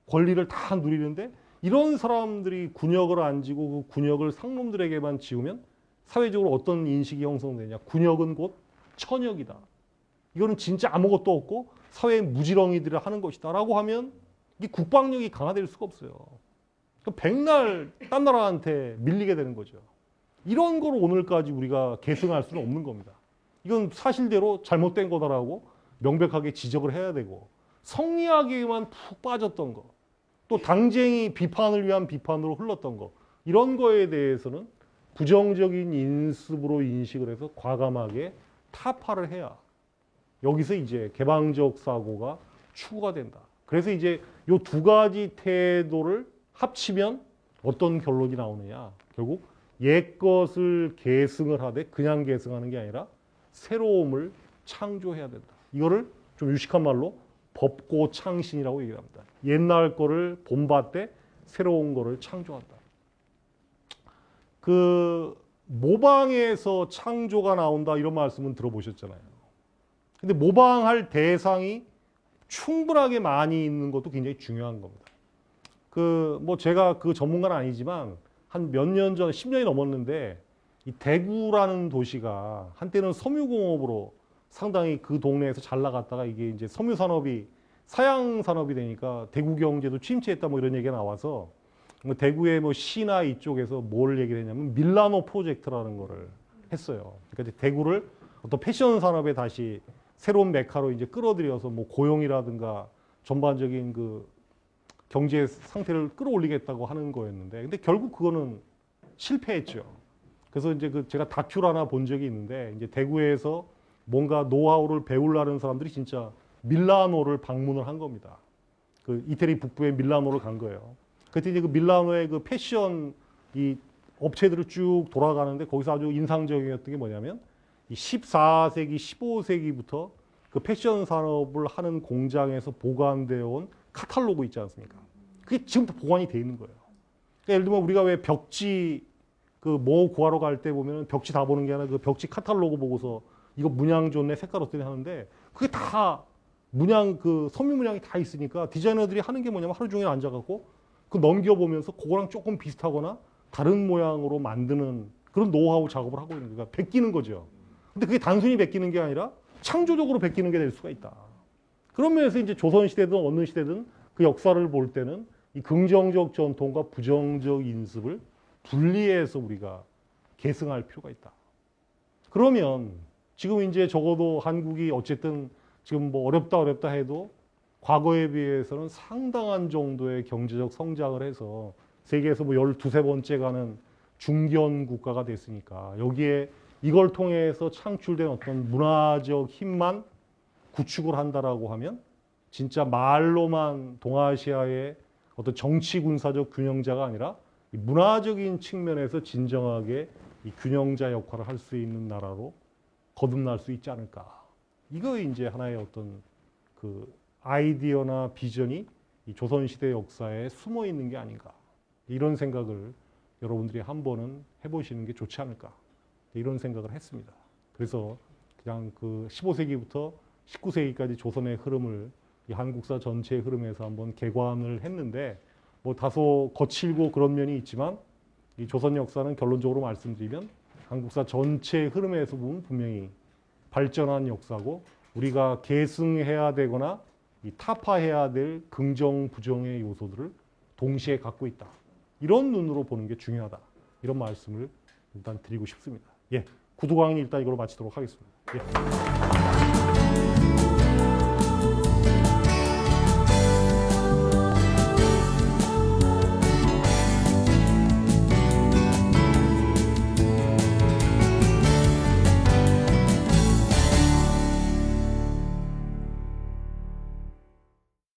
[SPEAKER 1] 권리를 다 누리는데 이런 사람들이 군역을 안 지고 그 군역을 상놈들에게만 지우면 사회적으로 어떤 인식이 형성되냐? 군역은 곧 천역이다. 이거는 진짜 아무것도 없고 사회의 무지렁이들을 하는 것이다 라고 하면 이 국방력이 강화될 수가 없어요. 백날 딴 나라한테 밀리게 되는 거죠. 이런 걸 오늘까지 우리가 계승할 수는 없는 겁니다. 이건 사실대로 잘못된 거다라고 명백하게 지적을 해야 되고 성리학에만 푹 빠졌던 거, 또 당쟁이 비판을 위한 비판으로 흘렀던 거 이런 거에 대해서는 부정적인 인습으로 인식을 해서 과감하게 타파를 해야 여기서 이제 개방적 사고가 추구가 된다. 그래서 이제 이 두 가지 태도를 합치면 어떤 결론이 나오느냐. 결국 옛 것을 계승을 하되 그냥 계승하는 게 아니라 새로움을 창조해야 된다. 이거를 좀 유식한 말로 법고창신이라고 얘기합니다. 옛날 거를 본받되 새로운 거를 창조한다. 그 모방에서 창조가 나온다 이런 말씀은 들어보셨잖아요. 근데 모방할 대상이 충분하게 많이 있는 것도 굉장히 중요한 겁니다. 그 뭐 제가 그 전문가는 아니지만 한 몇 년 전, 10년이 넘었는데 이 대구라는 도시가 한때는 섬유공업으로 상당히 그 동네에서 잘 나갔다가 이게 이제 섬유 산업이 사양 산업이 되니까 대구 경제도 침체했다 뭐 이런 얘기가 나와서 뭐 대구의 뭐 시나 이쪽에서 뭘 얘기를 했냐면 밀라노 프로젝트라는 거를 했어요. 그러니까 이제 대구를 어떤 패션 산업에 다시 새로운 메카로 이제 끌어들여서 뭐 고용이라든가 전반적인 그 경제 상태를 끌어올리겠다고 하는 거였는데 근데 결국 그거는 실패했죠. 그래서 이제 그 제가 다큐를 하나 본 적이 있는데 이제 대구에서 뭔가 노하우를 배우려는 사람들이 진짜 밀라노를 방문을 한 겁니다. 그 이태리 북부의 밀라노를 간 거예요. 그때 이제 그 밀라노의 그 패션 이 업체들을 쭉 돌아가는데 거기서 아주 인상적이었던 게 뭐냐면 이 14세기, 15세기부터 그 패션 산업을 하는 공장에서 보관되어 온 카탈로그 있지 않습니까? 그게 지금도 보관이 돼 있는 거예요. 그러니까 예를 들면 우리가 왜 벽지 그 뭐 구하러 갈 때 보면 벽지 다 보는 게 아니라 그 벽지 카탈로그 보고서 이거 문양 좋네, 색깔 어떠네 하는데 그게 다 문양 그 섬유 문양이 다 있으니까 디자이너들이 하는 게 뭐냐면 하루 종일 앉아갖고 그 넘겨보면서 그거랑 조금 비슷하거나 다른 모양으로 만드는 그런 노하우 작업을 하고 있는 거니까 베끼는 거죠. 근데 그게 단순히 베끼는 게 아니라 창조적으로 베끼는 게 될 수가 있다. 그런 면에서 이제 조선시대든 어느 시대든 그 역사를 볼 때는 이 긍정적 전통과 부정적 인습을 분리해서 우리가 계승할 필요가 있다. 그러면 지금 이제 적어도 한국이 어쨌든 지금 뭐 어렵다 해도 과거에 비해서는 상당한 정도의 경제적 성장을 해서 세계에서 뭐 12번째 가는 중견 국가가 됐으니까 여기에 이걸 통해서 창출된 어떤 문화적 힘만 구축을 한다라고 하면 진짜 말로만 동아시아의 어떤 정치 군사적 균형자가 아니라 이 문화적인 측면에서 진정하게 이 균형자 역할을 할 수 있는 나라로 거듭날 수 있지 않을까. 이거 이제 하나의 어떤 그 아이디어나 비전이 이 조선시대 역사에 숨어 있는 게 아닌가. 이런 생각을 여러분들이 한 번은 해보시는 게 좋지 않을까. 이런 생각을 했습니다. 그래서 그냥 그 15세기부터 19세기까지 조선의 흐름을 이 한국사 전체의 흐름에서 한번 개관을 했는데 뭐 다소 거칠고 그런 면이 있지만 이 조선 역사는 결론적으로 말씀드리면 한국사 전체의 흐름에서 보면 분명히 발전한 역사고 우리가 계승해야 되거나 이 타파해야 될 긍정 부정의 요소들을 동시에 갖고 있다. 이런 눈으로 보는 게 중요하다. 이런 말씀을 일단 드리고 싶습니다. 예, 구두 강의 일단 이걸로 마치도록 하겠습니다. 예.